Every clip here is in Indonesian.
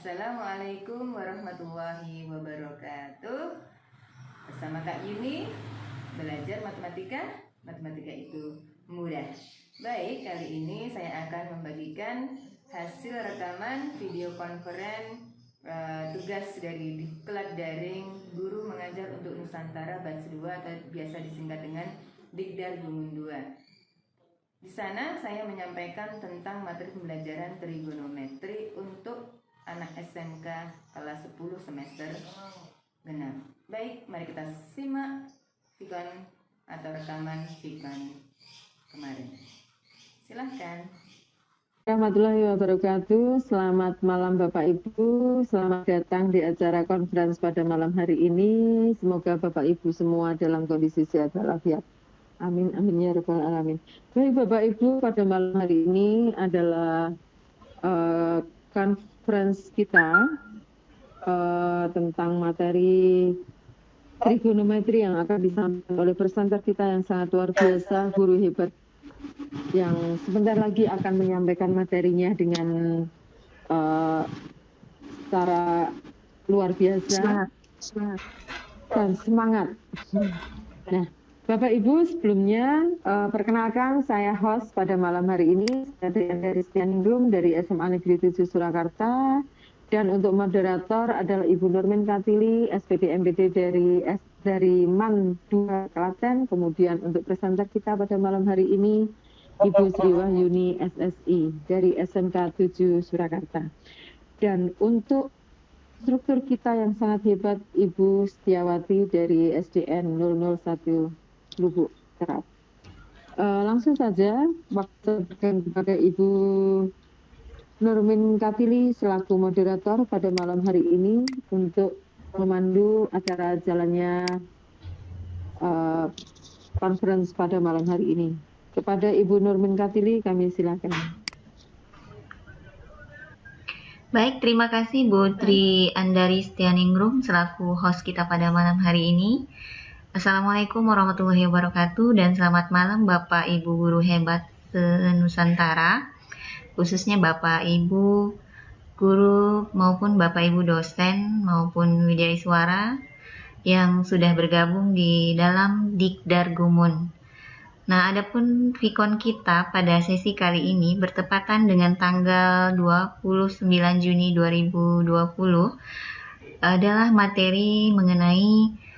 Assalamualaikum warahmatullahi wabarakatuh. Bersama Kak Yuni, belajar matematika. Matematika itu mudah. Baik, kali ini saya akan membagikan hasil rekaman video konferen tugas dari Diklat Daring Guru Mengajar untuk Nusantara Batch 2 atau biasa disingkat dengan Dikdar Gumun 2. Di sana saya menyampaikan tentang materi pembelajaran trigonometri untuk anak SMK kelas 10 semester genap. Baik, mari kita simak vikon atau rekaman vikon kemarin. Silahkan. Warahmatullahi wabarakatuh. Selamat malam Bapak Ibu. Selamat datang di acara conference pada malam hari ini. Semoga Bapak Ibu semua dalam kondisi sehat walafiat. Amin, amin ya rabbal alamin. Baik Bapak Ibu, pada malam hari ini adalah conference kita tentang materi trigonometri yang akan disampaikan oleh presenter kita yang sangat luar biasa, guru hebat, yang sebentar lagi akan menyampaikan materinya dengan secara luar biasa dan semangat. Nah, Bapak Ibu, sebelumnya perkenalkan saya host pada malam hari ini, saya dari Stianingrum dari SMA Negeri 7 Surakarta, dan untuk moderator adalah Ibu Nurmin Katili, SPD MPD dari MAN 2 Klaten. Kemudian untuk presenter kita pada malam hari ini Ibu Sri Wahyuni SSI dari SMK 7 Surakarta. Dan untuk struktur kita yang sangat hebat, Ibu Setiawati dari SDN 001 Lubuk Kerat. Langsung saja waktu kepada Ibu Nurmin Katili selaku moderator pada malam hari ini untuk memandu acara jalannya conference pada malam hari ini. Kepada Ibu Nurmin Katili kami silakan. Baik, terima kasih Bu Tri Andari Stianingrum selaku host kita pada malam hari ini. Assalamualaikum warahmatullahi wabarakatuh dan selamat malam Bapak Ibu guru hebat se-Nusantara, khususnya Bapak Ibu guru maupun Bapak Ibu dosen maupun widyaswara yang sudah bergabung di dalam Dikdar Gumun. Nah, adapun vikon kita pada sesi kali ini bertepatan dengan tanggal 29 Juni 2020 adalah materi mengenai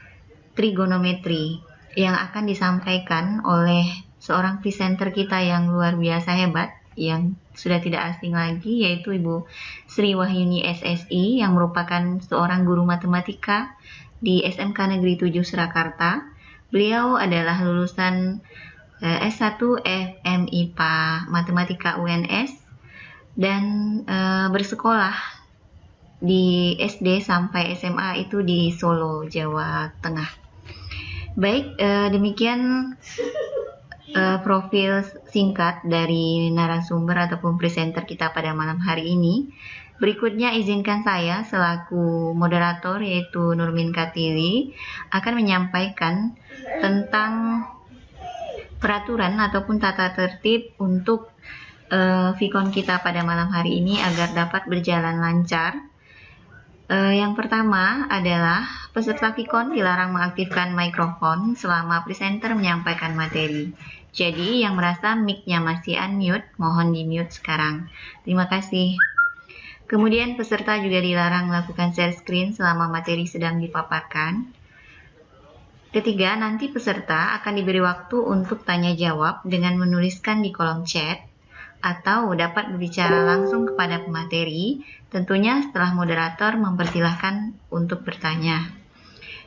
trigonometri yang akan disampaikan oleh seorang presenter kita yang luar biasa hebat, yang sudah tidak asing lagi, yaitu Ibu Sri Wahyuni SSI yang merupakan seorang guru matematika di SMK Negeri 7 Surakarta. Beliau adalah lulusan S1 FMIPA Matematika UNS dan bersekolah di SD sampai SMA itu di Solo, Jawa Tengah. Baik, demikian profil singkat dari narasumber ataupun presenter kita pada malam hari ini. Berikutnya izinkan saya selaku moderator yaitu Nurmin Katili akan menyampaikan tentang peraturan ataupun tata tertib untuk vikon kita pada malam hari ini agar dapat berjalan lancar. Yang pertama adalah peserta vikon dilarang mengaktifkan mikrofon selama presenter menyampaikan materi. Jadi yang merasa mic-nya masih unmute, mohon di-mute sekarang. Terima kasih. Kemudian peserta juga dilarang melakukan share screen selama materi sedang dipaparkan. Ketiga, nanti peserta akan diberi waktu untuk tanya jawab dengan menuliskan di kolom chat atau dapat berbicara langsung kepada pemateri, tentunya setelah moderator mempersilahkan untuk bertanya.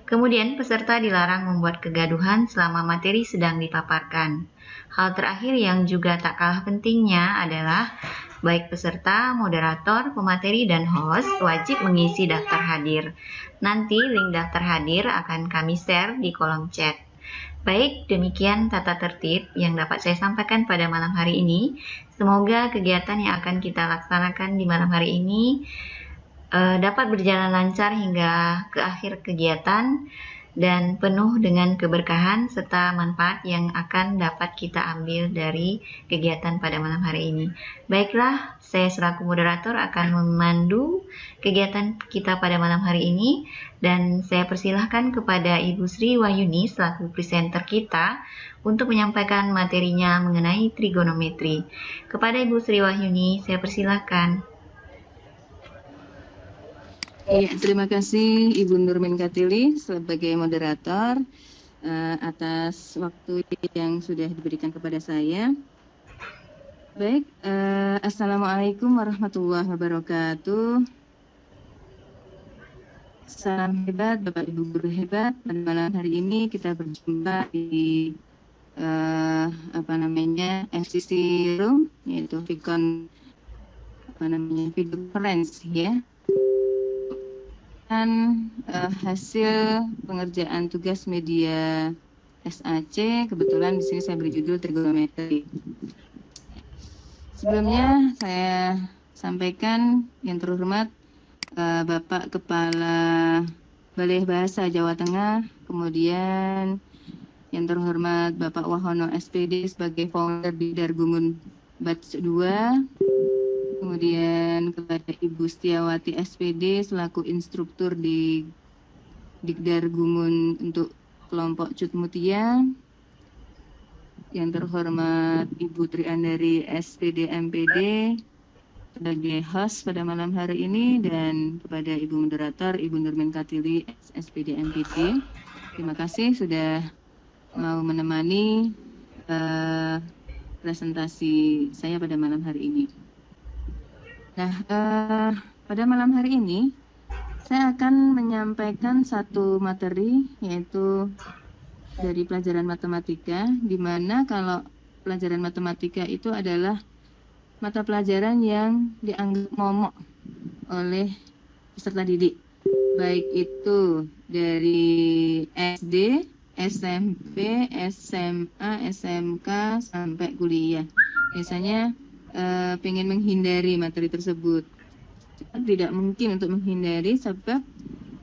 Kemudian peserta dilarang membuat kegaduhan selama materi sedang dipaparkan. Hal terakhir yang juga tak kalah pentingnya adalah baik peserta, moderator, pemateri, dan host wajib mengisi daftar hadir. Nanti link daftar hadir akan kami share di kolom chat. Baik, demikian tata tertib yang dapat saya sampaikan pada malam hari ini. Semoga kegiatan yang akan kita laksanakan di malam hari ini dapat berjalan lancar hingga ke akhir kegiatan dan penuh dengan keberkahan serta manfaat yang akan dapat kita ambil dari kegiatan pada malam hari ini. Baiklah, saya selaku moderator akan memandu kegiatan kita pada malam hari ini, dan saya persilahkan kepada Ibu Sri Wahyuni selaku presenter kita untuk menyampaikan materinya mengenai trigonometri. Kepada Ibu Sri Wahyuni, saya persilahkan. Iya, terima kasih Ibu Nurmin Katili sebagai moderator atas waktu yang sudah diberikan kepada saya. Baik, Assalamualaikum warahmatullahi wabarakatuh. Salam hebat Bapak Ibu guru hebat. Pada malam hari ini kita berjumpa di FCC Room, yaitu Vicon video conference ya. Dan hasil pengerjaan tugas media SAC, kebetulan di sini saya beri judul trigonometri. Sebelumnya saya sampaikan yang terhormat Bapak Kepala Balai Bahasa Jawa Tengah, kemudian yang terhormat Bapak Wahono SPD sebagai founder di Dargungun Batch 2, kemudian kepada Ibu Setiawati SPD selaku instruktur di Dikdar Gumun untuk kelompok Cut Mutia, yang terhormat Ibu Triandari SPD MPD sebagai host pada malam hari ini, dan kepada Ibu moderator Ibu Nurmin Katili SPD MPD. Terima kasih sudah mau menemani presentasi saya pada malam hari ini. Nah, pada malam hari ini saya akan menyampaikan satu materi, yaitu dari pelajaran matematika, di mana kalau pelajaran matematika itu adalah mata pelajaran yang dianggap momok oleh peserta didik, baik itu dari SD, SMP, SMA, SMK sampai kuliah. Biasanya pengen menghindari materi tersebut. Tidak mungkin untuk menghindari, sebab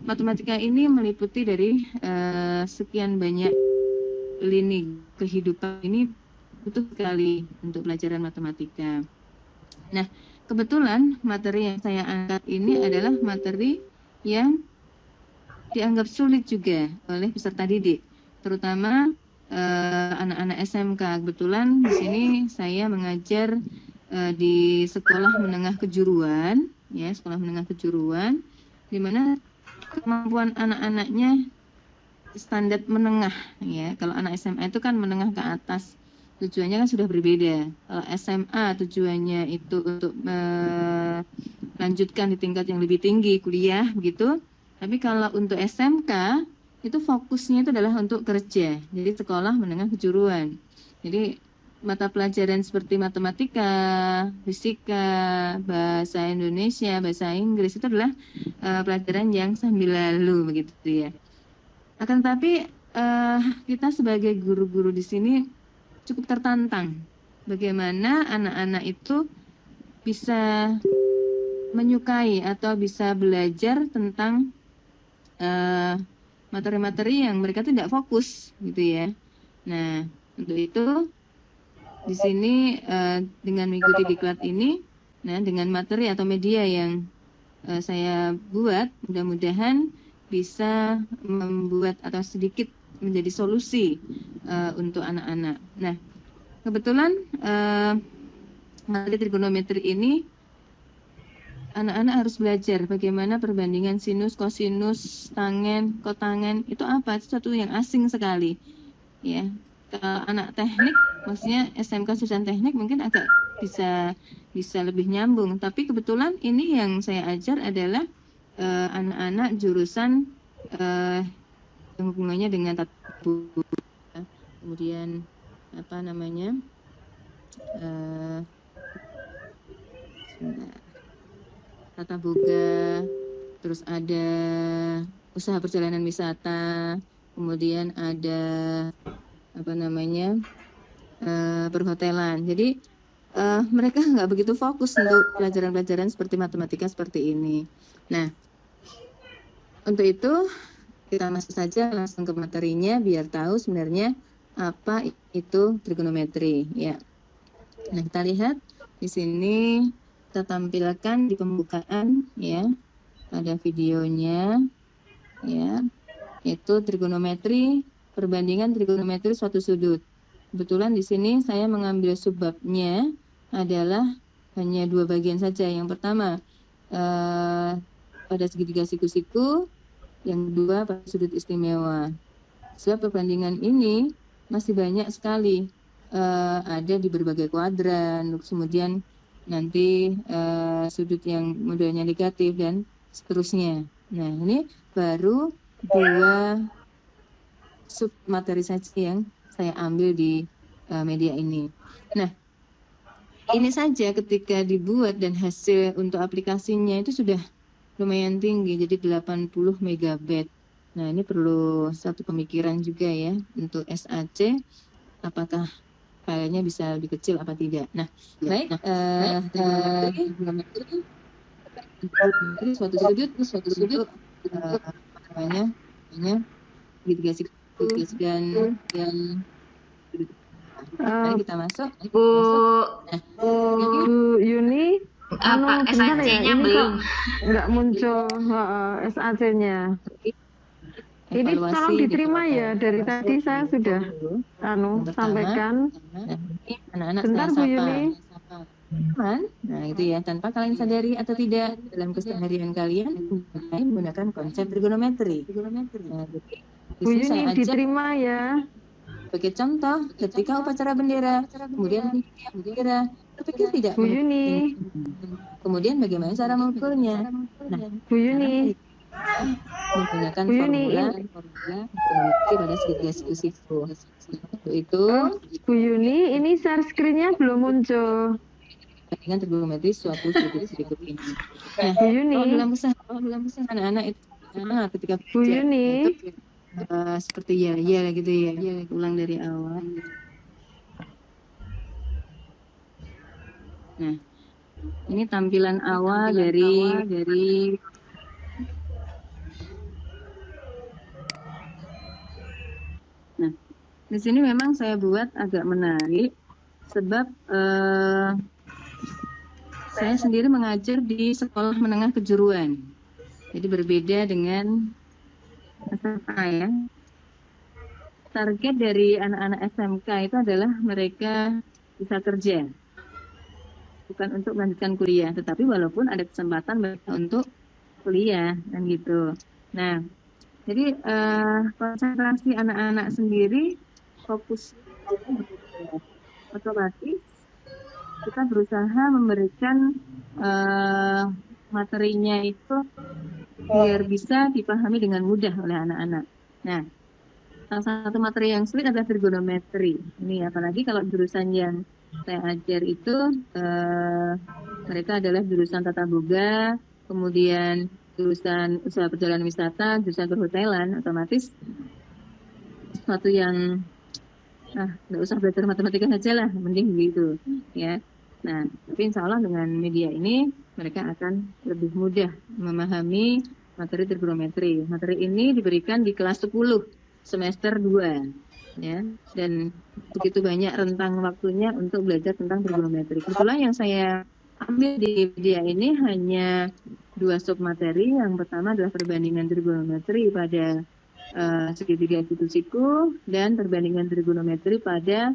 matematika ini meliputi dari sekian banyak lini kehidupan. Ini butuh sekali untuk pelajaran matematika. Nah, kebetulan materi yang saya angkat ini adalah materi yang dianggap sulit juga oleh peserta didik, terutama anak-anak SMK. Kebetulan di sini saya mengajar di sekolah menengah kejuruan, ya, sekolah menengah kejuruan, di mana kemampuan anak-anaknya standar menengah, ya. Kalau anak SMA itu kan menengah ke atas, tujuannya kan sudah berbeda. Kalau SMA tujuannya itu untuk melanjutkan di tingkat yang lebih tinggi, kuliah, begitu. Tapi kalau untuk SMK itu fokusnya itu adalah untuk kerja, jadi sekolah menengah kejuruan. Jadi mata pelajaran seperti matematika, fisika, bahasa Indonesia, bahasa Inggris itu adalah pelajaran yang sambil lalu, begitu ya. Akan tetapi kita sebagai guru-guru di sini cukup tertantang bagaimana anak-anak itu bisa menyukai atau bisa belajar tentang materi-materi yang mereka tidak fokus, gitu ya. Nah, untuk itu di sini dengan mengikuti diklat ini, nah dengan materi atau media yang saya buat, mudah-mudahan bisa membuat atau sedikit menjadi solusi untuk anak-anak. Nah, kebetulan materi trigonometri ini anak-anak harus belajar bagaimana perbandingan sinus, kosinus, tangen, kotangen itu apa? Itu sesuatu yang asing sekali, ya. Kalau anak teknik, maksudnya SMK jurusan teknik mungkin agak bisa lebih nyambung. Tapi kebetulan ini yang saya ajar adalah anak-anak jurusan yang hubungannya dengan tata boga, kemudian tata boga, terus ada usaha perjalanan wisata, kemudian ada perhotelan. Jadi mereka nggak begitu fokus untuk pelajaran-pelajaran seperti matematika seperti ini. Nah, untuk itu kita masuk saja langsung ke materinya biar tahu sebenarnya apa itu trigonometri ya. Nah, kita lihat di sini kita tampilkan di pembukaan ya. Ada videonya ya. Itu trigonometri, perbandingan trigonometri suatu sudut. Kebetulan di sini saya mengambil subbabnya adalah hanya 2 bagian saja. Yang pertama pada segitiga siku-siku, yang kedua pada sudut istimewa. Sebab perbandingan ini masih banyak sekali ada di berbagai kuadran, kemudian nanti sudut yang modelnya negatif dan seterusnya. Nah, ini baru 2 sub materi saja yang saya ambil di media ini. Nah, ini saja ketika dibuat dan hasil untuk aplikasinya itu sudah lumayan tinggi, jadi 80 MB. Nah, ini perlu satu pemikiran juga ya untuk SAC, apakah filenya bisa lebih kecil apa tidak. Nah, baik, suatu sudut namanya segitiga siku dan mari kita masuk. Bu, Bu Yuni, apa bentar ya, SAC-nya ini belum? kok nggak muncul SAC-nya. Ini tolong diterima ya, dari tadi saya sudah sampaikan. Anak-anak Bentar Bu Yuni. Nah, itu ya, tanpa kalian sadari atau tidak dalam keseharian kalian menggunakan konsep trigonometri. Nah, jadi, di Bu sini saya Yuni ajak diterima ya. sebagai contoh, ketika upacara bendera, kemudian bendera, terpikir tidak Bu Yuni. kemudian bagaimana cara mengukurnya? Nah, Bu Yuni. menggunakan Bu Yuni, formula trigonometri pada segitiga siku-siku. Itu Bu Yuni, ini share screen-nya belum muncul. dengan trigonometri suatu sudut berikut ini. Nah, Bu Yuni. kalau dalam usaha anak-anak itu ketika Bu Yuni. itu seperti ya gitu ya. Ulang dari awal. Nah, ini tampilan awal dari Nah, di sini memang saya buat agak menarik sebab saya sendiri mengajar di sekolah menengah kejuruan. Jadi berbeda dengan SMA ya. Target dari anak-anak SMK itu adalah mereka bisa kerja. Bukan untuk melanjutkan kuliah, tetapi walaupun ada kesempatan mereka untuk kuliah dan gitu. Nah, jadi konsentrasi anak-anak sendiri fokus otomatis kita berusaha memberikan materinya itu biar bisa dipahami dengan mudah oleh anak-anak. Nah, salah satu materi yang sulit adalah trigonometri. Ini apalagi kalau jurusan yang saya ajar itu mereka adalah jurusan tata boga, kemudian jurusan usaha perjalanan wisata, jurusan perhotelan, otomatis sesuatu yang nggak usah belajar matematika saja lah, mending gitu ya. Nah, tapi insya Allah dengan media ini mereka akan lebih mudah memahami materi trigonometri. Materi ini diberikan di kelas 10 semester 2 ya, dan begitu banyak rentang waktunya untuk belajar tentang trigonometri. Kebetulan yang saya ambil di media ini hanya 2 sub materi. Yang pertama adalah perbandingan trigonometri pada segitiga siku-siku dan perbandingan trigonometri pada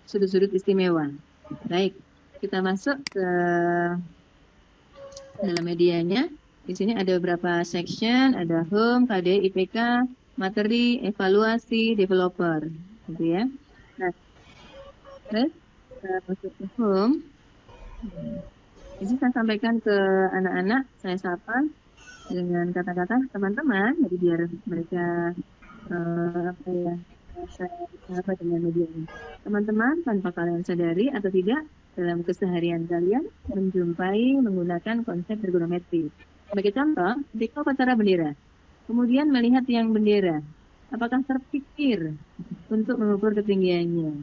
sudut-sudut istimewa. Baik, kita masuk ke dalam medianya. Di sini ada beberapa section, ada home, KD, IPK, materi, evaluasi, developer, gitu ya. Nah, terus kita masuk ke home. Ini saya sampaikan ke anak-anak, saya sapa dengan kata-kata teman-teman, jadi biar mereka saya dengan media ini. Teman-teman, tanpa kalian sadari atau tidak, dalam keseharian kalian menjumpai menggunakan konsep trigonometri. Sebagai contoh, ketika upacara bendera, kemudian melihat tiang bendera, apakah terpikir untuk mengukur ketinggiannya?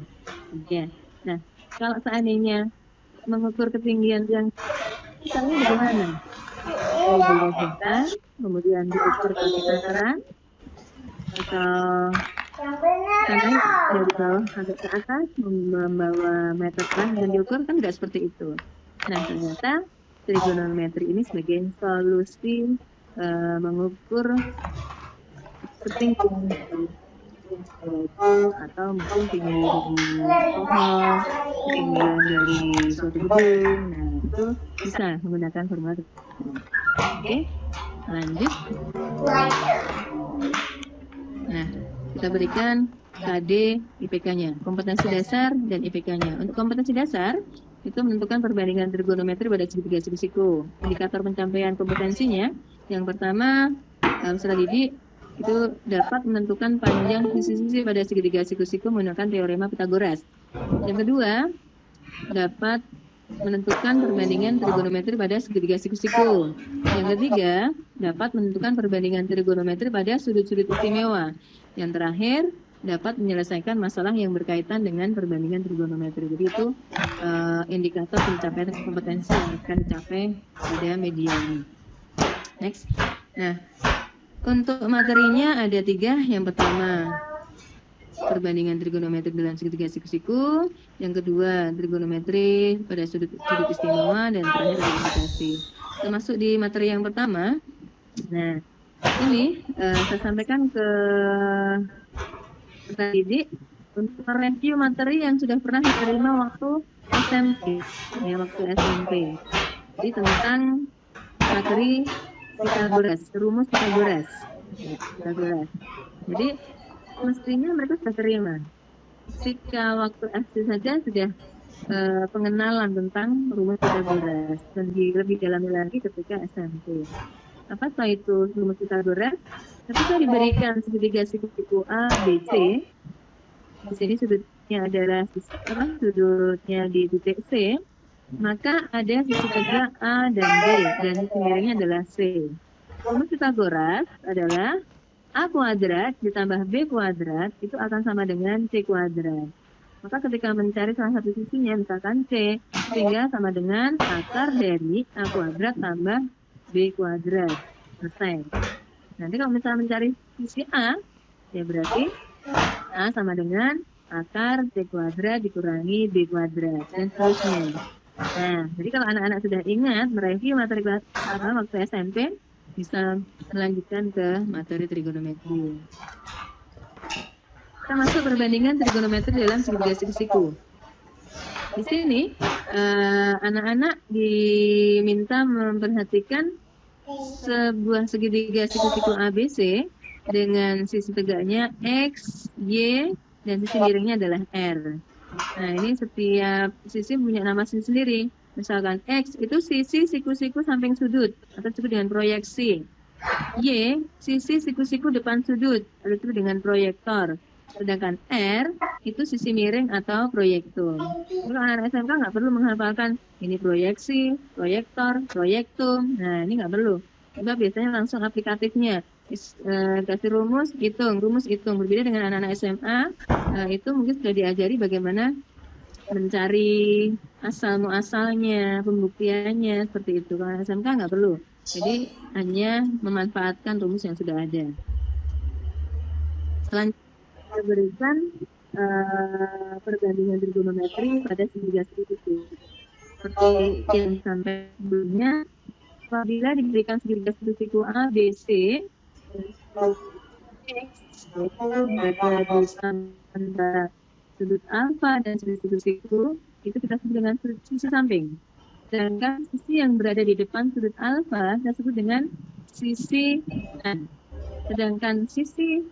Ya. Nah, kalau seandainya mengukur ketinggian tiang, misalnya bagaimana? Kemudian diukur pakai takaran, atau kanan dari bawah agak ke atas membawa meter terang dan diukur kan nggak seperti itu. Nah, ternyata trigonometri ini sebagai solusi mengukur ketinggian atau mungkin tinggi dari pohon, ketinggian dari suatu gedung. Nah, itu bisa menggunakan formula. Oke, lanjut. Nah, kita berikan KD IPK-nya, kompetensi dasar dan IPK-nya. Untuk kompetensi dasar, itu menentukan perbandingan trigonometri pada segitiga siku-siku. Indikator pencapaian kompetensinya, yang pertama, peserta didik itu dapat menentukan panjang sisi-sisi pada segitiga siku-siku menggunakan teorema Pythagoras. Yang kedua, dapat menentukan perbandingan trigonometri pada segitiga siku-siku. Yang ketiga, dapat menentukan perbandingan trigonometri pada sudut-sudut istimewa. Yang terakhir, dapat menyelesaikan masalah yang berkaitan dengan perbandingan trigonometri. Jadi itu indikator pencapaian kompetensi yang akan dicapai pada media ini. Next. Nah, untuk materinya ada 3. Yang pertama, perbandingan trigonometri dalam segitiga siku-siku. Yang kedua, trigonometri pada sudut istimewa. Dan terakhir ada indikasi. Termasuk di materi yang pertama. Nah, ini saya sampaikan ke peserta didik untuk mereview materi yang sudah pernah diterima waktu SMP. Ya, waktu SMP. Jadi tentang materi Pythagoras, rumus Pythagoras. Ya, Pythagoras. Jadi mestinya mereka sudah terima. Jika waktu SD saja sudah pengenalan tentang rumus Pythagoras dan lebih dalami lagi ketika SMP. Apa itu rumus Pythagoras? Ketika diberikan segitiga siku-siku A, B, C, di sini sudutnya adalah sudutnya di titik C, maka ada sisi tegak A dan B dan sisi miringnya adalah C. Rumus Pythagoras adalah A kuadrat ditambah B kuadrat itu akan sama dengan C kuadrat. Maka ketika mencari salah satu sisinya, misalkan C, sehingga sama dengan akar dari A kuadrat tambah B kuadrat. Selesai. Nanti kalau misalnya mencari sisi A, ya berarti A sama dengan akar C kuadrat dikurangi B kuadrat dan seterusnya. Nah, jadi kalau anak-anak sudah ingat mereview materi waktu SMP, bisa melanjutkan ke materi trigonometri. Kita masuk perbandingan trigonometri dalam segitiga siku-siku. Di sini anak-anak diminta memperhatikan sebuah segitiga siku-siku ABC dengan sisi tegaknya X, Y, dan sisi miringnya adalah R. Nah, ini setiap sisi punya nama sendiri. Misalkan X itu sisi siku-siku samping sudut atau disebut dengan proyeksi. Y, sisi siku-siku depan sudut atau disebut dengan proyektor. Sedangkan R itu sisi miring atau proyektum. Kalau anak SMK nggak perlu menghafalkan ini proyeksi, proyektor, proyektum. Nah, ini nggak perlu. Sebab biasanya langsung aplikatifnya. Kasih rumus hitung. Berbeda dengan anak-anak SMA, itu mungkin sudah diajari bagaimana mencari asal muasalnya, pembuktiannya seperti itu. Kalau SMK nggak perlu. Jadi hanya memanfaatkan rumus yang sudah ada. Selanjutnya kita berikan perbandingan trigonometri pada segitiga siku-siku. Seperti yang sampai sebelumnya, apabila diberikan segitiga siku-siku A, B, C, yaitu berada di antara sudut alfa dan sudut siku-siku, itu kita sebut dengan sisi samping. Sedangkan sisi yang berada di depan sudut alfa kita sebut dengan sisi N. Sedangkan sisi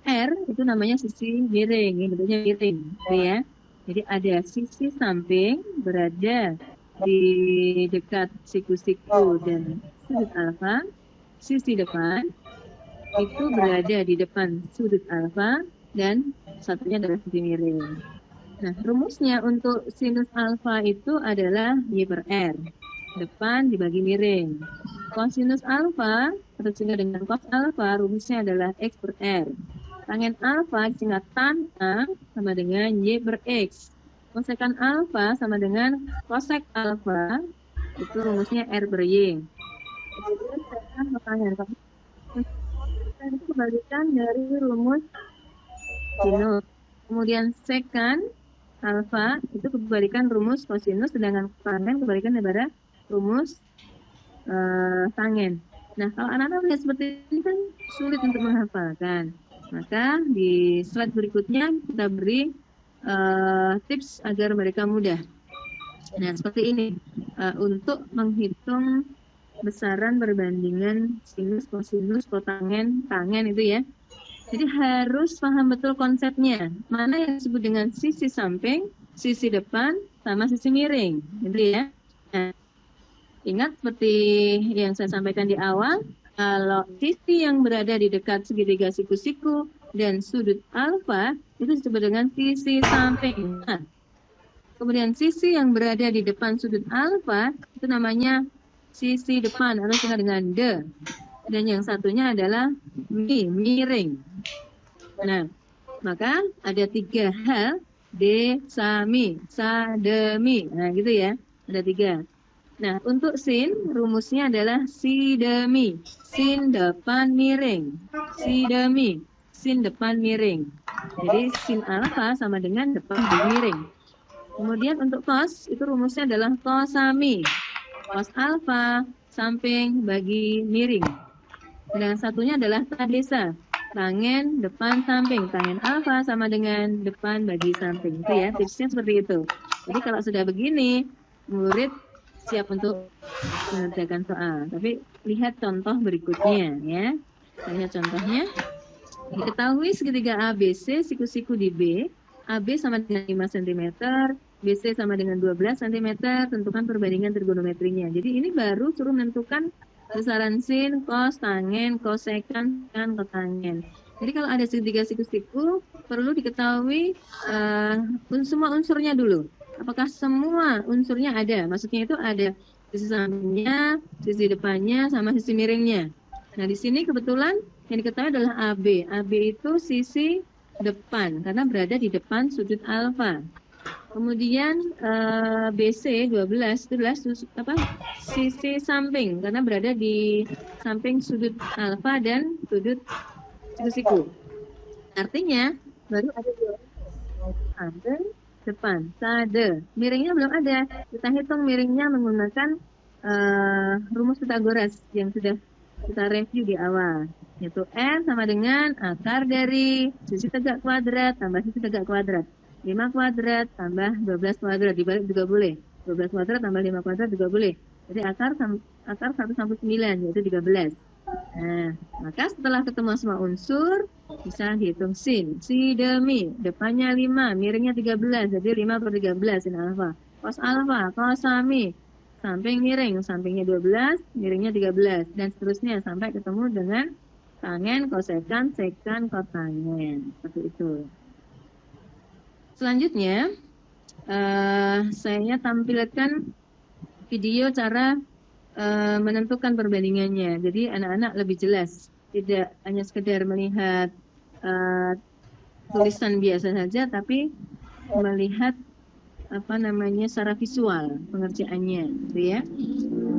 R itu namanya sisi miring, ini bentuknya miring, ya. Jadi ada sisi samping berada di dekat siku-siku dan sudut alfa, sisi depan itu berada di depan sudut alfa dan satunya adalah sisi miring. Nah, rumusnya untuk sinus alfa itu adalah Y per R. Depan dibagi miring. Kosinus alfa atau disingkat dengan cos alfa rumusnya adalah X per R. Tangen alfa disingkat tan A sama dengan Y per X. Kosekan alfa sama dengan kosek alfa itu rumusnya R per Y. Kemudian pertanyaan kebalikan dari rumus sinus. Kemudian secant alfa itu kebalikan rumus kosinus, sedangkan kotangen kebalikan daripada rumus tangen. Nah, kalau anak-anak lihat seperti ini kan sulit untuk menghafalkan. Maka di slide berikutnya kita beri tips agar mereka mudah. Nah, seperti ini untuk menghitung besaran perbandingan sinus, kosinus, kotangen, tangen itu ya. Jadi harus paham betul konsepnya. Mana yang disebut dengan sisi samping, sisi depan, sama sisi miring, gitu ya. Nah, ingat seperti yang saya sampaikan di awal, kalau sisi yang berada di dekat segitiga siku-siku dan sudut alfa itu disebut dengan sisi samping. Nah, kemudian sisi yang berada di depan sudut alfa itu namanya sisi depan atau disebut dengan de. Dan yang satunya adalah miring. Nah, maka ada 3 hal, de, sa, mi, sa, de, mi. Nah, gitu ya. Ada 3. Nah, untuk sin, rumusnya adalah si, de, mi. Sin depan miring. Si, de, mi. Sin depan miring. Jadi, sin alfa sama dengan depan miring. Kemudian untuk cos, itu rumusnya adalah cosami. Cos alfa, samping bagi miring. Dan satunya adalah tadesa. Tangen depan samping. Tangen alfa sama dengan depan bagi samping. Itu ya, tipsnya seperti itu. Jadi kalau sudah begini, murid siap untuk mengerjakan soal. Tapi lihat contoh berikutnya ya. Lihat contohnya. Diketahui segitiga ABC, siku-siku di B. AB sama dengan 5 cm, BC sama dengan 12 cm. Tentukan perbandingan trigonometrinya. Jadi ini baru suruh menentukan besaran sin, cos, tangen, kosekan, dan kotangen. Jadi kalau ada segitiga siku-siku, perlu diketahui semua unsurnya dulu. Apakah semua unsurnya ada? Maksudnya itu ada sisi sampingnya, sisi depannya, sama sisi miringnya. Nah, di sini kebetulan yang diketahui adalah AB. AB itu sisi depan, karena berada di depan sudut alfa. Kemudian BC 12 itu adalah sisi samping karena berada di samping sudut alfa dan sudut siku-siku. Artinya baru ada 2 sade depan, sade. Miringnya belum ada. Kita hitung miringnya menggunakan rumus Pythagoras yang sudah kita review di awal. Yaitu R sama dengan akar dari sisi tegak kuadrat tambah sisi tegak kuadrat. 5 kuadrat tambah 12 kuadrat, dibalik juga boleh. 12 kuadrat tambah 5 kuadrat juga boleh. Jadi akar 1/9 yaitu 13. Nah, maka setelah ketemu semua unsur, bisa dihitung sin. Si, de, mi, depannya 5, miringnya 13, jadi 5/13 sin alfa. Cos alfa, cosami, samping miring, sampingnya 12, miringnya 13, dan seterusnya sampai ketemu dengan tangen, kosekan, sekan, kotangen. Seperti itu. Selanjutnya, saya tampilkan video cara menentukan perbandingannya. Jadi anak-anak lebih jelas, tidak hanya sekedar melihat tulisan biasa saja, tapi melihat secara visual pengerjaannya, gitu ya.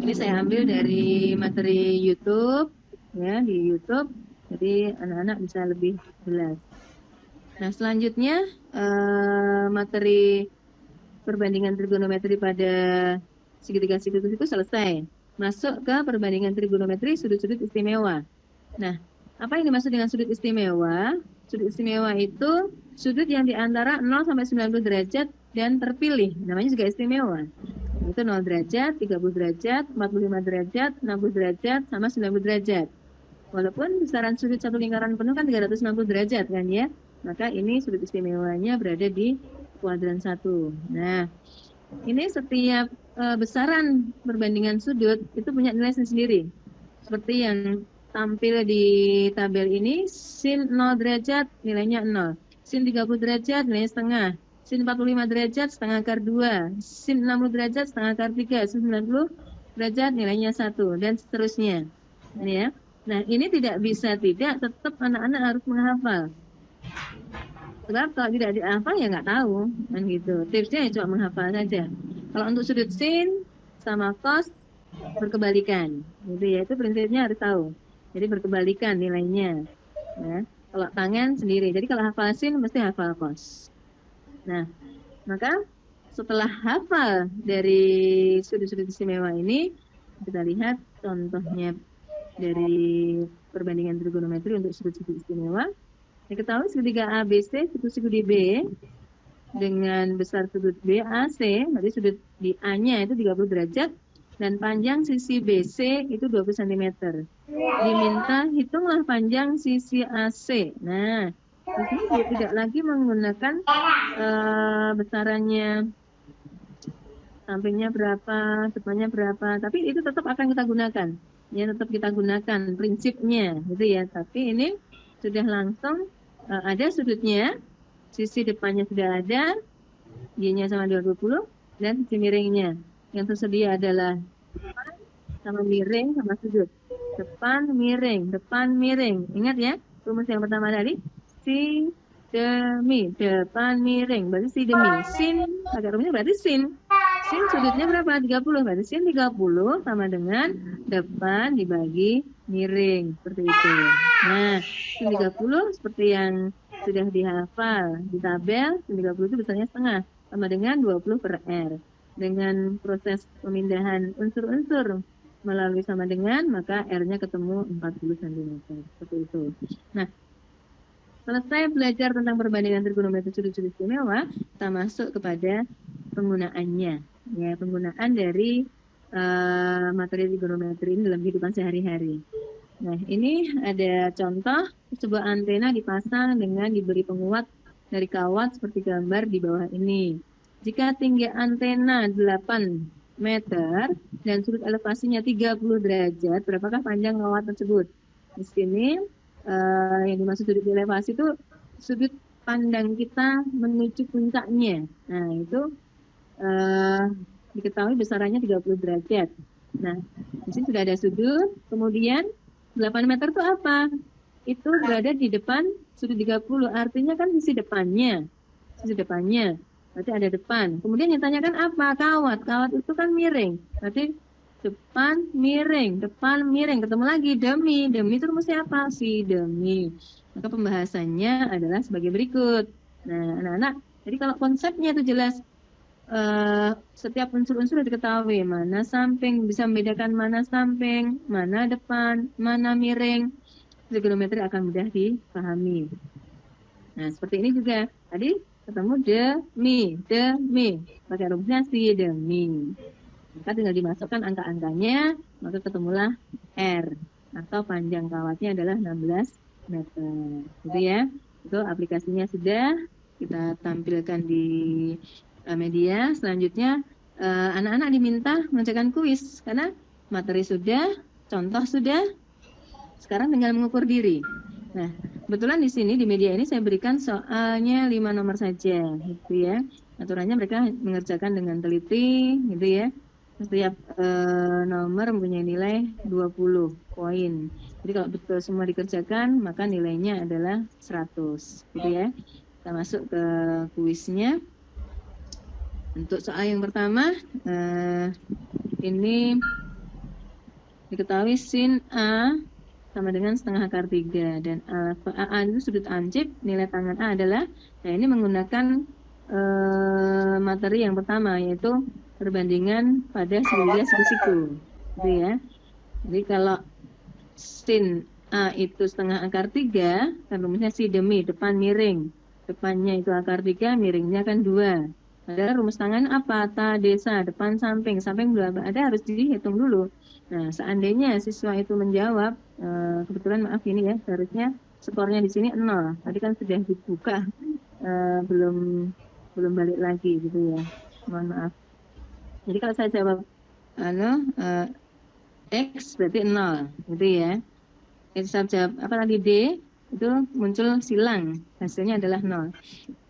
Ini saya ambil dari materi YouTube, ya di YouTube. Jadi anak-anak bisa lebih jelas. Nah, selanjutnya materi perbandingan trigonometri pada segitiga siku-siku selesai. Masuk ke perbandingan trigonometri sudut-sudut istimewa. Nah, apa yang dimaksud dengan sudut istimewa? Sudut istimewa itu sudut yang di antara 0 sampai 90 derajat dan terpilih. Namanya juga istimewa. Itu 0 derajat, 30 derajat, 45 derajat, 60 derajat, sama 90 derajat. Walaupun besaran sudut satu lingkaran penuh kan 360 derajat kan ya. Maka ini sudut istimewanya berada di kuadran 1. Nah, ini setiap besaran perbandingan sudut itu punya nilai sendiri. Seperti yang tampil di tabel ini, sin 0 derajat nilainya 0. Sin 30 derajat nilainya setengah. Sin 45 derajat setengah akar 2. Sin 60 derajat setengah akar 3. Sin 90 derajat nilainya 1. Dan seterusnya. Ya. Nah, ini tidak bisa tidak, tetap anak-anak harus menghafal. Sebab kalau tidak dihafal ya nggak tahu, kan gitu. Tipsnya ya cuma menghafal saja. Kalau untuk sudut sin sama cos berkebalikan, gitu ya. Itu prinsipnya harus tahu. Jadi berkebalikan nilainya. Ya. Kalau tangan sendiri. Jadi kalau hafal sin mesti hafal kos. Nah, maka setelah hafal dari sudut-sudut istimewa ini, kita lihat contohnya dari perbandingan trigonometri untuk sudut-sudut istimewa. Diketahui segitiga ABC, siku-siku di B dengan besar sudut BAC, berarti sudut di A-nya itu 30 derajat, dan panjang sisi BC itu 20 cm. Diminta hitunglah panjang sisi AC. Nah, di sini tidak lagi menggunakan besarannya, sampingnya berapa, depannya berapa, tapi itu tetap akan kita gunakan. Ya, tetap kita gunakan prinsipnya, gitu ya. Tapi ini sudah langsung ada sudutnya, sisi depannya sudah ada, Y-nya sama 20, dan sisi miringnya. Yang tersedia adalah depan sama miring sama sudut. Depan miring, depan miring. Ingat ya, rumus yang pertama tadi, si demi, depan miring, berarti si demi. Sin, pakai rumusnya berarti sin. Sin sudutnya berapa? 30, berarti sin 30 sama dengan depan dibagi miring, seperti itu. Nah, sin 30 seperti yang sudah dihafal di tabel, sin 30 itu besarnya setengah, sama dengan 20 per R. Dengan proses pemindahan unsur-unsur melalui sama dengan, maka R-nya ketemu 40 cm, seperti itu. Nah, selesai belajar tentang perbandingan trigonometri sudut-sudut istimewa, kita masuk kepada penggunaannya. Ya, penggunaan dari materi trigonometri ini dalam kehidupan sehari-hari. Nah, ini ada contoh sebuah antena dipasang dengan diberi penguat dari kawat seperti gambar di bawah ini. Jika tinggi antena 8 meter dan sudut elevasinya 30 derajat, berapakah panjang kawat tersebut? Di sini yang dimaksud sudut elevasi itu sudut pandang kita menuju puncaknya. Nah, itu diketahui besarannya 30 derajat. Nah, di sini sudah ada sudut, kemudian 8 meter itu apa? Itu berada di depan sudut 30, artinya kan sisi depannya. Sisi depannya, berarti ada depan. Kemudian yang tanyakan apa? Kawat. Kawat itu kan miring, berarti depan miring, ketemu lagi demi itu rumusnya apa? Si demi. Maka pembahasannya adalah sebagai berikut. Nah, anak-anak, jadi kalau konsepnya itu jelas, setiap unsur-unsur diketahui, mana samping, bisa membedakan mana samping, mana depan, mana miring, trigonometri akan mudah dipahami. Nah, seperti ini juga tadi ketemu demi, pakai rumusnya si demi. Maka tinggal dimasukkan angka-angkanya, maka ketemulah R, atau panjang kawatnya adalah 16 meter. Gitu ya. Itu aplikasinya sudah kita tampilkan di media. Selanjutnya anak-anak diminta mengerjakan kuis karena materi sudah, contoh sudah, sekarang tinggal mengukur diri. Nah, kebetulan di sini di media ini saya berikan soalnya 5 nomor saja, gitu ya. Aturannya mereka mengerjakan dengan teliti, gitu ya. Setiap nomor mempunyai nilai 20 poin. Jadi kalau betul semua dikerjakan, maka nilainya adalah 100, gitu ya. Kita masuk ke kuisnya. Untuk soal yang pertama, ini diketahui sin A sama dengan setengah akar 3 dan alfa A itu sudut ansip, nilai tangan A adalah, nah ini menggunakan materi yang pertama yaitu perbandingan pada segitiga siku-siku, gitu ya. Jadi kalau sin A itu setengah akar 3, kan rumusnya si demi, depan miring, depannya itu akar 3, miringnya kan 2. Adalah rumus tangan apa? Ta, desa, depan, samping berapa ada harus dihitung dulu. Nah, seandainya siswa itu menjawab, kebetulan maaf ini ya, seharusnya skornya di sini 0. Tadi kan sudah dibuka, belum balik lagi gitu ya. Mohon maaf. Jadi kalau saya jawab X berarti 0, gitu ya. Jadi saya jawab apa tadi D, itu muncul silang, hasilnya adalah 0.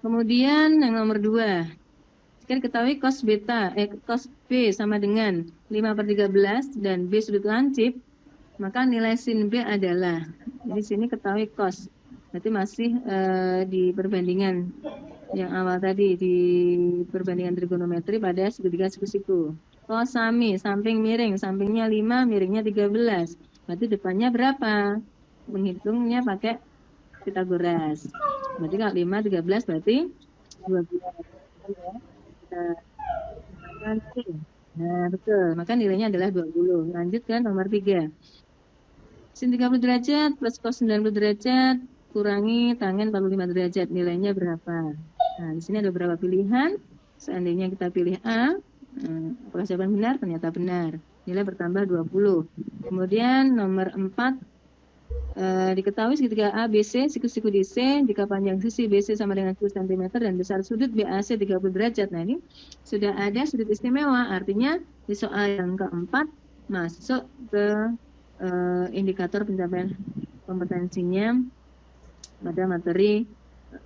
Kemudian yang nomor 2. Kita ketahui cos B sama dengan 5/13 dan B sudut lancip, maka nilai sin B adalah, jadi sini ketahui cos, berarti masih di perbandingan yang awal tadi, di perbandingan trigonometri pada segitiga siku-siku. Cos sami, samping miring, sampingnya 5, miringnya 13, berarti depannya berapa? Menghitungnya pakai Pitagoras. Berarti kalau 5, 13 berarti 12. Kita gunakan C. Nah, betul. Maka nilainya adalah 20. Lanjut ke nomor 3. Sin 30 derajat plus cos 90 derajat kurangi tangen 45 derajat. Nilainya berapa? Nah, di sini ada beberapa pilihan. Seandainya kita pilih A, apakah jawaban benar? Ternyata benar. Nilai bertambah 20. Kemudian nomor 4, diketahui segitiga ABC, siku-siku DC, jika panjang sisi BC sama dengan 10 cm dan besar sudut BAC 30 derajat. Nah, ini sudah ada sudut istimewa, artinya di soal yang keempat masuk ke indikator pencapaian kompetensinya pada materi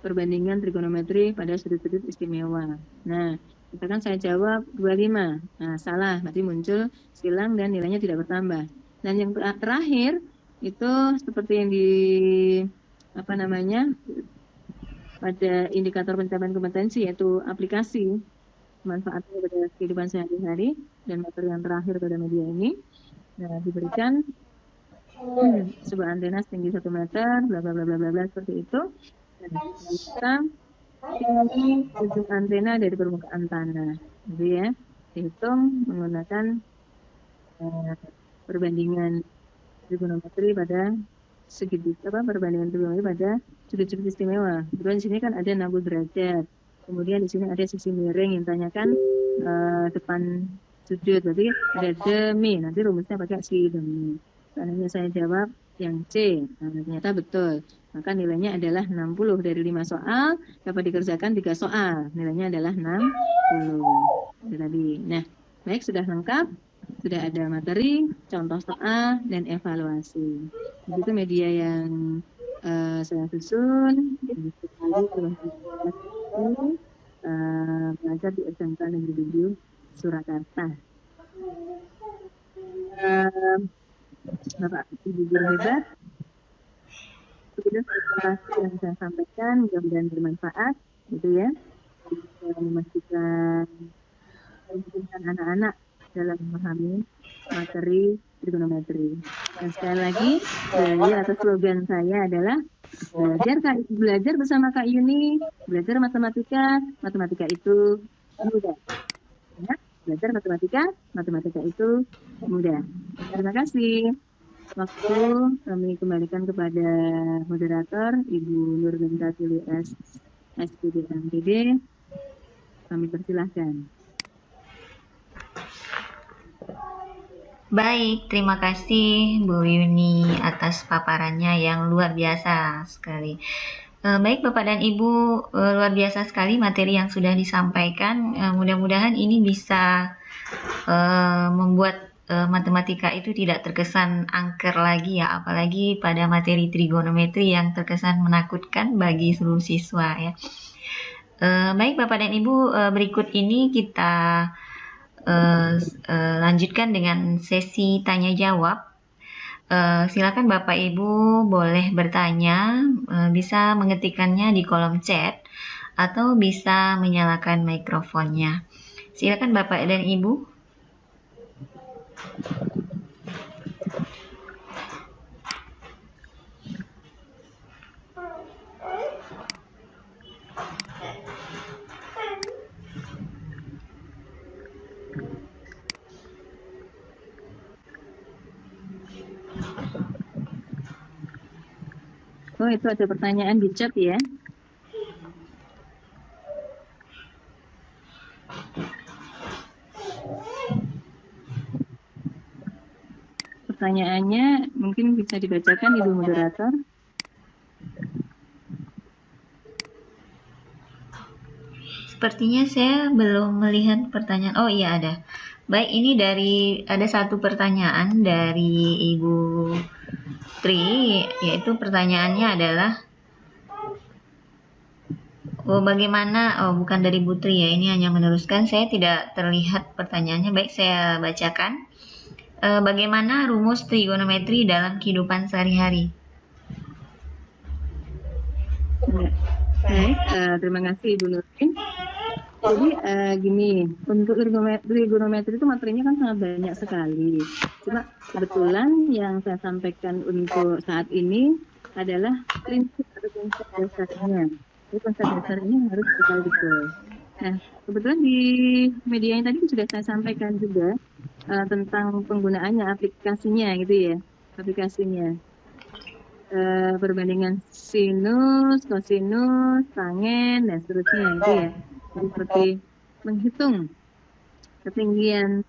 perbandingan trigonometri pada sudut-sudut istimewa. Nah, misalkan saya jawab 25. Nah, salah, berarti muncul silang dan nilainya tidak bertambah. Dan yang terakhir itu seperti yang pada indikator pencapaian kompetensi, yaitu aplikasi manfaatnya pada kehidupan sehari-hari dan materi yang terakhir pada media ini. Nah, diberikan sebuah antena setinggi 1 meter, bla bla bla bla bla seperti itu. Dan kita tinggi ujung antena dari permukaan tanah. Jadi ya, dihitung menggunakan perbandingan trigonometri pada perbandingan trigonometri pada sudut-sudut istimewa. Kemudian di sini kan ada 60 derajat. Kemudian di sini ada sisi miring yang tanyakan depan sudut. Berarti ada demi. Nanti rumusnya pakai si demi. Seandainya saya jawab yang C, nah, ternyata betul. Maka nilainya adalah 60 dari 5 soal, dapat dikerjakan 3 soal. Nilainya adalah 60. Itu tadi. Nah, baik, sudah lengkap. Sudah ada materi, contoh soal, dan evaluasi. Itu media yang saya susun. Belajar di SMK Negeri 7 Surakarta. Bapak Ibu guru hebat, itu presentasi yang saya sampaikan mudah-mudahan bermanfaat, gitu ya. Bisa memastikan anak-anak dalam memahami materi trigonometri. Dan sekali lagi, atas slogan saya adalah belajar bersama Kak Yuni, belajar matematika, matematika itu mudah. Ya, belajar matematika itu mudah. Terima kasih. Waktu kami kembalikan kepada moderator Ibu Nurlinda Tili S. SPD MPD. Kami persilahkan. Baik, terima kasih Bu Yuni atas paparannya yang luar biasa sekali. Baik Bapak dan Ibu, luar biasa sekali materi yang sudah disampaikan. Mudah-mudahan ini bisa membuat matematika itu tidak terkesan angker lagi ya, apalagi pada materi trigonometri yang terkesan menakutkan bagi seluruh siswa ya. Baik Bapak dan Ibu, berikut ini kita lanjutkan dengan sesi tanya jawab. Silakan Bapak Ibu boleh bertanya, bisa mengetikkannya di kolom chat atau bisa menyalakan mikrofonnya. Silakan Bapak dan Ibu. Oh, itu ada pertanyaan di chat ya. Pertanyaannya mungkin bisa dibacakan Ibu moderator. Sepertinya saya belum melihat pertanyaan. Oh iya ada. Baik, ini ada satu pertanyaan dari Ibu Tri, yaitu pertanyaannya adalah bukan dari Bu Tri ya, ini hanya meneruskan, saya tidak terlihat pertanyaannya. Baik, saya bacakan. Bagaimana rumus trigonometri dalam kehidupan sehari-hari? Baik, terima kasih Ibu Nurin. Jadi gini, untuk trigonometri itu materinya kan sangat banyak sekali. Cuma kebetulan yang saya sampaikan untuk saat ini adalah prinsip atau konsep dasarnya. Jadi konsep dasar ini harus diketahui betul. Nah, kebetulan di media yang tadi sudah saya sampaikan juga tentang penggunaannya, aplikasinya gitu ya, aplikasinya. Perbandingan sinus, kosinus, tangen, dan seterusnya itu ya. Jadi seperti menghitung ketinggian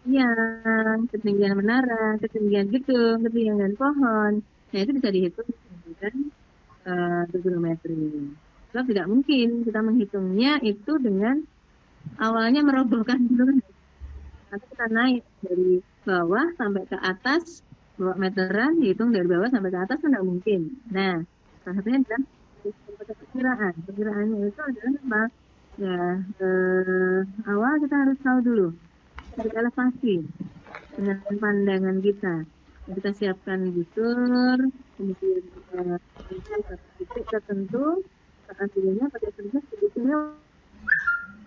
tiang, ketinggian menara, ketinggian gedung, ketinggian pohon. Nah, itu bisa dihitung dengan trigonometri. Sebab tidak mungkin kita menghitungnya itu dengan awalnya merobohkan dulu. Nanti kita naik dari bawah sampai ke atas, bawa meteran, dihitung dari bawah sampai ke atas kan tidak mungkin. Nah, salah satunya adalah perkiraan. Perkiraannya itu adalah apa? Ya, awal kita harus tahu dulu titik elevasi dengan pandangan kita. Kita siapkan busur, kemudian kita titik tertentu, saat dulunya pakai sudut istimewa.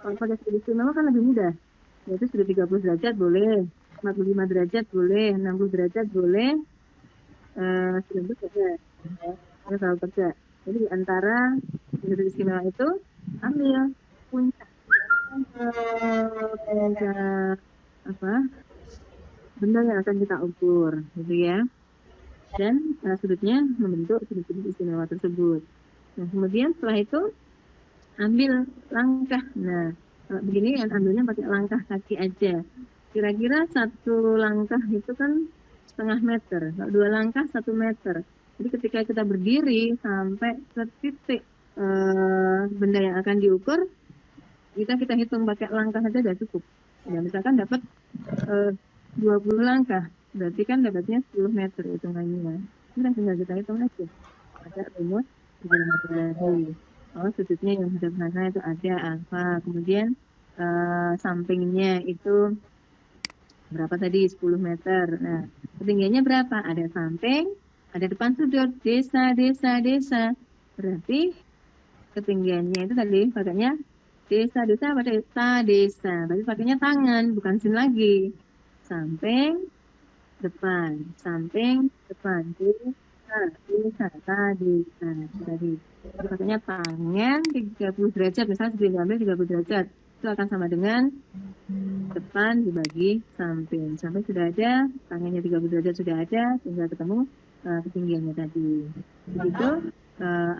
Kalau pakai sudut istimewa kan lebih mudah. Yaitu sudah 30 derajat boleh, 45 derajat boleh, 60 derajat boleh, 90 derajat. Ya, kalau kerja. Jadi di antara sudut istimewa itu ambil puncak apa benda yang akan kita ukur, gitu ya. Dan sudutnya membentuk sudut-sudut istimewa tersebut. Nah, kemudian setelah itu ambil langkah. Nah, kalau begini kan ambilnya pakai langkah kaki aja. Kira-kira satu langkah itu kan setengah meter. Kalau 2 langkah 1 meter. Jadi ketika kita berdiri sampai ke titik benda yang akan diukur, kita hitung pakai langkah saja sudah cukup. Ya, misalkan dapat 20 langkah, berarti kan dapatnya 10 meter hitungannya. Ini tinggal kita hitung aja. Ada rumus trigonometri lagi. Oh, sudutnya yang hadap sana itu ada alfa, kemudian sampingnya itu berapa tadi? 10 meter. Nah, ketinggiannya berapa? Ada samping, ada depan sudut, desa. Berarti ketinggiannya itu tadi pakainya desa apa desa. Berarti pakainya tangan, bukan sin lagi. Samping, depan. Desa tadi. Jadi pakainya tangan 30 derajat, misalnya sebelum diambil 30 derajat. Itu akan sama dengan depan dibagi samping. Samping sudah ada, tangannya 30 derajat sudah ada, tinggal ketemu ketinggiannya tadi. Begitu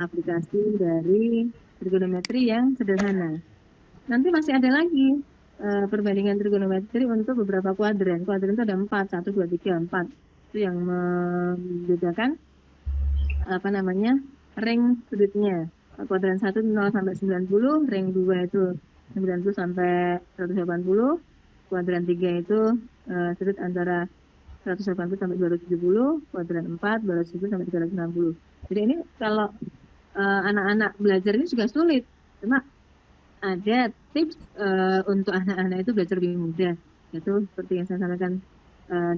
aplikasi dari trigonometri yang sederhana. Nanti masih ada lagi perbandingan trigonometri untuk beberapa kuadran. Kuadran itu ada 4, 1, 2, 3, 4. Itu yang membedakan ring sudutnya. Kuadran 1 0 sampai 90, ring 2 itu 90 sampai 180, kuadran 3 itu sudut antara 180 sampai 270, kuadran 4 270 sampai 360. Jadi ini kalau anak-anak belajar ini juga sulit. Cuma ada tips untuk anak-anak itu belajar lebih mudah. Itu seperti yang saya sampaikan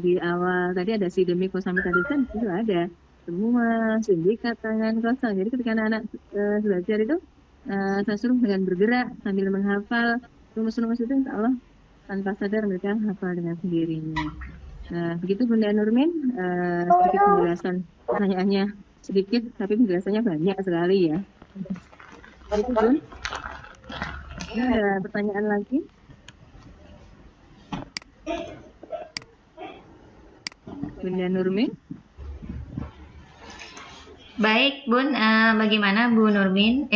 di awal tadi, ada sidemik kosamik tadisan itu ada semua sindikat tangan kosong. Jadi ketika anak-anak belajar itu saya suruh dengan bergerak sambil menghafal rumus-rumus itu, insya Allah tanpa sadar mereka hafal dengan sendirinya. Nah, begitu Bunda Nurmin, sedikit penjelasan, pertanyaannya sedikit tapi penjelasannya banyak sekali ya. Begitu Bun. Ini ada pertanyaan lagi? Bunda Nurmin? Baik, Bun, bagaimana Bu Nurmin?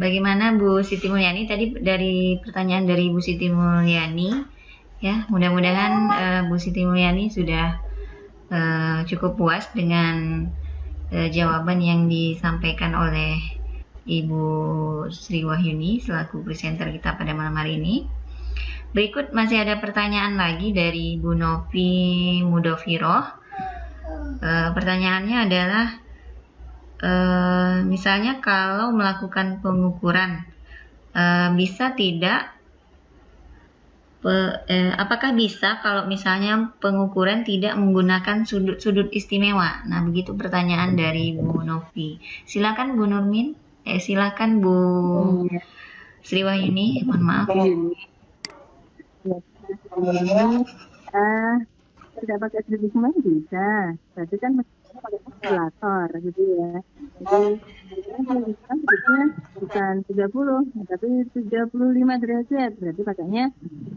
Bagaimana Bu Siti Mulyani? Tadi dari pertanyaan dari Bu Siti Mulyani, ya, mudah-mudahan Bu Siti Mulyani sudah cukup puas dengan jawaban yang disampaikan oleh Ibu Sri Wahyuni selaku presenter kita pada malam hari ini. Berikut masih ada pertanyaan lagi dari Bu Novi Mudofiroh. Pertanyaannya adalah, misalnya kalau melakukan pengukuran, bisa tidak? Apakah bisa kalau misalnya pengukuran tidak menggunakan sudut-sudut istimewa? Nah, begitu pertanyaan dari Bu Novi. Silakan Bu Nurmin. Silakan Bu Sri Wahyuni. Mohon maaf. Tidak pakai sudut istimewa bisa. Berarti kan pakai kalkulator gitu ya. Jadi sudutnya bukan 30, tapi 35 derajat. Berarti pakainya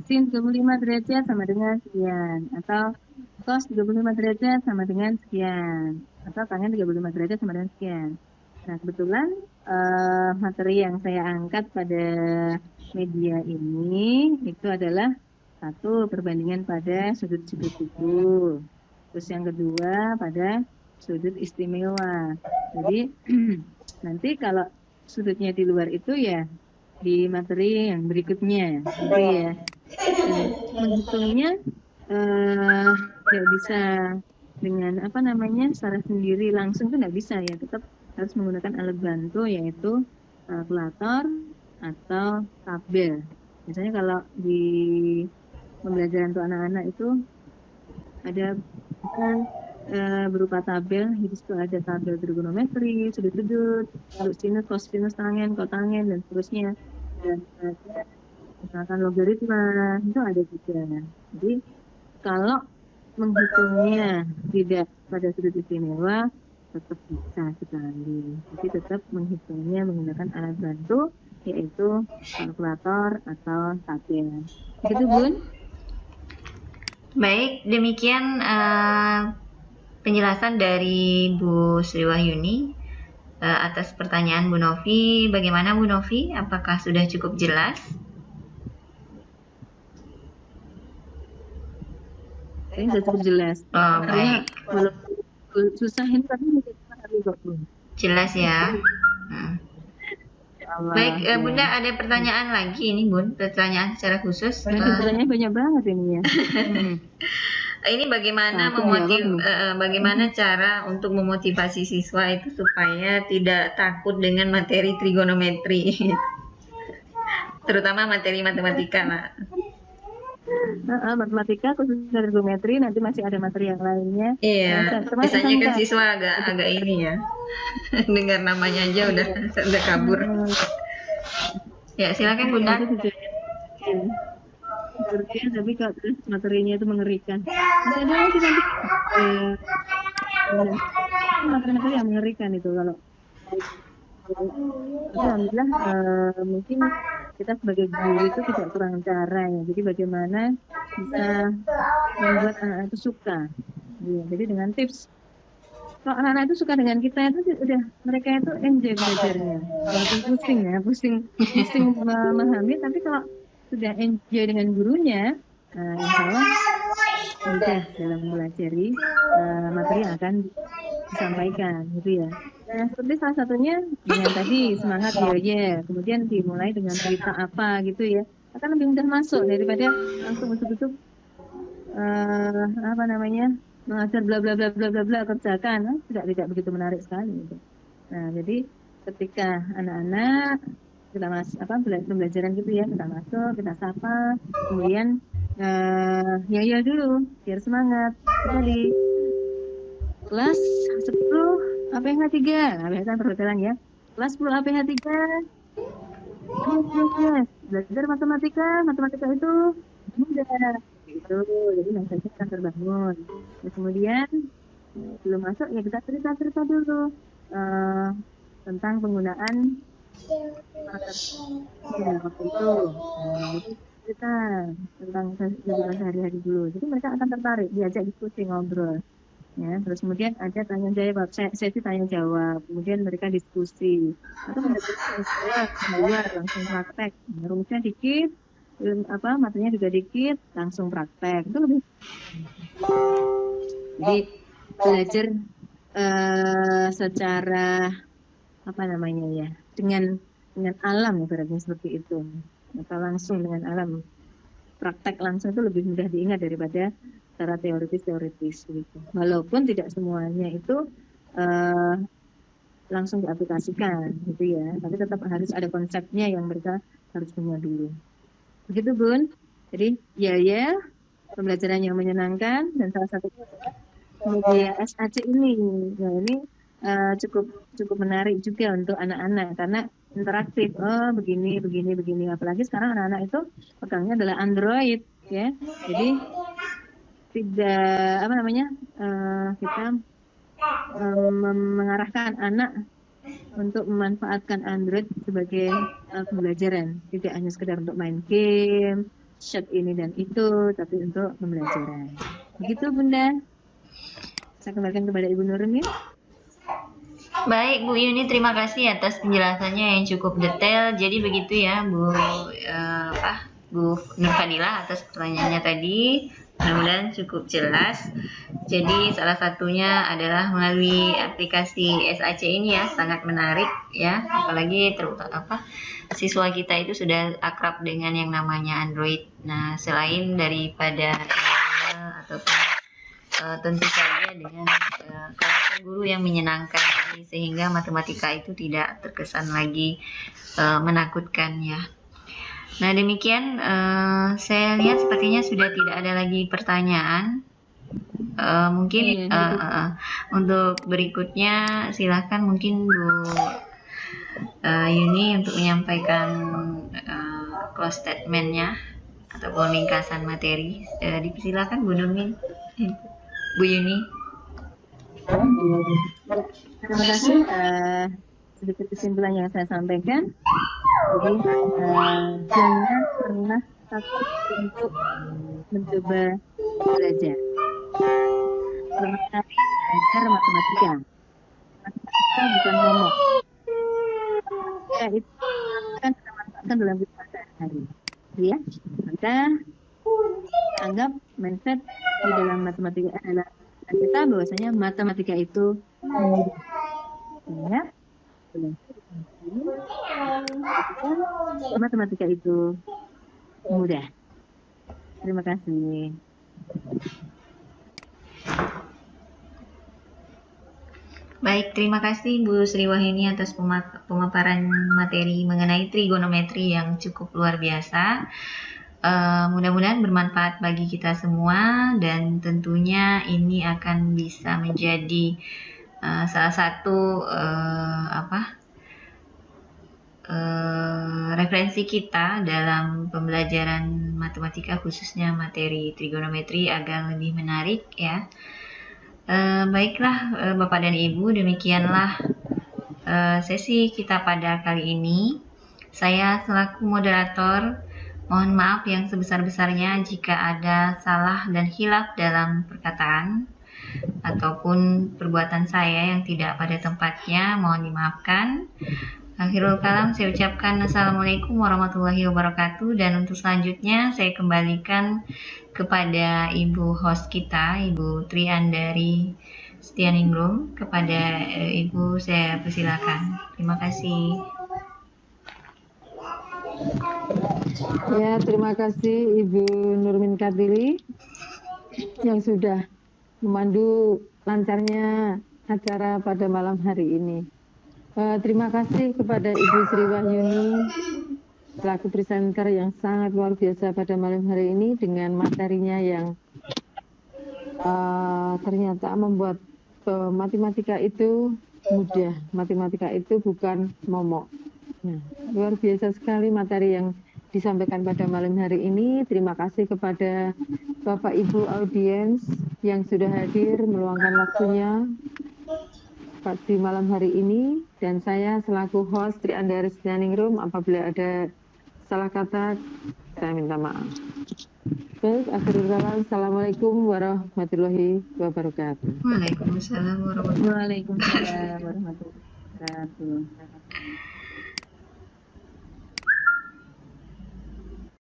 sin 35 derajat sama dengan sekian. Atau cos 35 derajat sama dengan sekian. Atau tangen 35 derajat sama dengan sekian. Nah, kebetulan materi yang saya angkat pada media ini itu adalah satu, perbandingan pada sudut-sudut tubuh. Terus yang kedua pada sudut istimewa. Jadi nanti kalau sudutnya di luar itu ya di materi yang berikutnya, gitu ya. Dan menghitungnya nggak bisa dengan apa namanya secara sendiri langsung tuh nggak bisa ya, tetap harus menggunakan alat bantu yaitu kalkulator atau tabel. Misalnya kalau di pembelajaran untuk anak-anak itu ada berupa tabel, di situ ada tabel trigonometri, sudut-sudut, lalu sinus, kosinus, tangen, kotangen, dan seterusnya. Dan misalkan logaritma, itu ada juga. Jadi kalau menghitungnya tidak pada sudut istimewa, tetap bisa sekali. Jadi tetap menghitungnya menggunakan alat bantu, yaitu kalkulator atau tabel. Begitu, Bun? Baik, demikian penjelasan dari Bu Sri Wahyuni atas pertanyaan Bu Novi. Bagaimana Bu Novi? Apakah sudah cukup jelas? Ini sudah cukup jelas. Oh, baik. Walaupun susah ini tapi mungkin kok, Bun. Jelas ya. Baik, Bunda ada pertanyaan lagi ini, Bun. Pertanyaan secara khusus. Pertanyaannya banyak banget ini ya. Ini bagaimana bagaimana cara untuk memotivasi siswa itu supaya tidak takut dengan materi trigonometri, terutama materi matematika lah. Matematika khusus trigonometri, nanti masih ada materi yang lainnya. Iya, biasanya kan siswa agak ini ya, dengar namanya aja udah kabur. Ya silakan Bunda. Tapi kalau terus materinya itu mengerikan. Masih ada lagi nanti materi-materi yang mengerikan itu kalau. Alhamdulillah mungkin kita sebagai guru itu tidak kurang cara ya. Jadi bagaimana bisa membuat anak-anak itu suka. Ya, jadi dengan tips. Kalau anak-anak itu suka dengan kita itu udah mereka itu enjoy belajarnya. Walaupun pusing memahami, tapi kalau sudah enjoy dengan gurunya, insya Allah mudah dalam mempelajari materi yang akan disampaikan, gitu ya. Nah, seperti salah satunya dengan tadi semangat ya, kemudian dimulai dengan cerita apa gitu ya, akan lebih mudah masuk daripada langsung utuk-utuk mengajar bla bla bla bla bla bla kerjakan, tidak begitu menarik sekali gitu. Nah, jadi ketika anak-anak kita pembelajaran gitu ya, kita masuk, kita sapa, kemudian ya dulu biar semangat. Kita di kelas 10 APH 3, nah biasanya perbedaan ya, kelas 10 APH 3 belajar matematika itu mudah gitu, jadi mindsetnya akan terbangun. Nah, kemudian belum masuk ya kita cerita dulu tentang penggunaan waktu itu. Jadi cerita tentang kehidupan sehari-hari dulu. Jadi mereka akan tertarik, diajak diskusi, ngobrol. Ya, terus kemudian ada tanya jawab, sesi tanya jawab, kemudian mereka diskusi. Atau keluar langsung praktek. Rumusnya dikit, materinya juga dikit, langsung praktek. Itu lebih. Jadi belajar secara dengan alam ibaratnya seperti itu, atau langsung dengan alam, praktek langsung itu lebih mudah diingat daripada secara teoritis gitu. Walaupun tidak semuanya itu langsung diaplikasikan gitu ya, tapi tetap harus ada konsepnya yang mereka harus punya dulu. Begitu Bun. Jadi ya pembelajaran yang menyenangkan, dan salah satunya media SAC ini. Nah, ini cukup menarik juga untuk anak-anak karena interaktif. Oh, begini. Apalagi sekarang anak-anak itu pegangnya adalah Android ya. Jadi tidak kita mengarahkan anak untuk memanfaatkan Android sebagai pembelajaran, tidak hanya sekedar untuk main game, chat ini dan itu, tapi untuk pembelajaran. Begitu Bunda. Saya kembalikan kepada Ibu Nurmin. Baik Bu Yuni, terima kasih atas penjelasannya yang cukup detail. Jadi begitu ya Bu Bu Nur Fadila atas pertanyaannya tadi. Mudah-mudahan cukup jelas. Jadi salah satunya adalah melalui aplikasi SAC ini ya, sangat menarik ya. Apalagi siswa kita itu sudah akrab dengan yang namanya Android. Nah, selain daripada ataupun tentu saja dengan karakter guru yang menyenangkan, sehingga matematika itu tidak terkesan lagi menakutkan ya. Nah demikian, saya lihat sepertinya sudah tidak ada lagi pertanyaan. Mungkin untuk berikutnya silahkan mungkin Bu Yuni untuk menyampaikan close statement-nya ataupun ringkasan materi. Dipersilakan Bu Nurmin. Bu Yuni. Terima kasih. Sedikit kesimpulan yang saya sampaikan. Jadi jangan pernah takut untuk mencoba belajar. Pertama kali belajar matematika. Matematika bukan momok. Ya, itu akan kita manfaatkan dalam kehidupan sehari-hari. Ya, maka anggap mindset di dalam matematika adalah kita bahwasanya matematika itu ya, matematika itu mudah. Terima kasih. Baik, terima kasih Bu Sri Wahyuni atas pemaparan materi mengenai trigonometri yang cukup luar biasa. Mudah-mudahan bermanfaat bagi kita semua, dan tentunya ini akan bisa menjadi salah satu referensi kita dalam pembelajaran matematika, khususnya materi trigonometri, agar lebih menarik ya. Baiklah Bapak dan Ibu, demikianlah sesi kita pada kali ini. Saya selaku moderator mohon maaf yang sebesar-besarnya jika ada salah dan khilaf dalam perkataan ataupun perbuatan saya yang tidak pada tempatnya, mohon dimaafkan. Akhirul kalam, saya ucapkan Assalamualaikum warahmatullahi wabarakatuh, dan untuk selanjutnya saya kembalikan kepada Ibu host kita, Ibu Triandari Setianingrum. Kepada Ibu saya persilakan. Terima kasih. Ya, terima kasih Ibu Nurmin Kartili yang sudah memandu lancarnya acara pada malam hari ini. Terima kasih kepada Ibu Sri Wahyuni selaku presenter yang sangat luar biasa pada malam hari ini dengan materinya yang ternyata membuat matematika itu mudah. Matematika itu bukan momok. Nah, luar biasa sekali materi yang disampaikan pada malam hari ini. Terima kasih kepada Bapak Ibu audiens yang sudah hadir meluangkan waktunya di malam hari ini, dan saya selaku host Triandari Setianingrum, apabila ada salah kata saya minta maaf. Baik, akhirul kalam, assalamualaikum warahmatullahi wabarakatuh. Waalaikumsalam warahmatullahi Waalaikumsalam warahmatullahi wabarakatuh.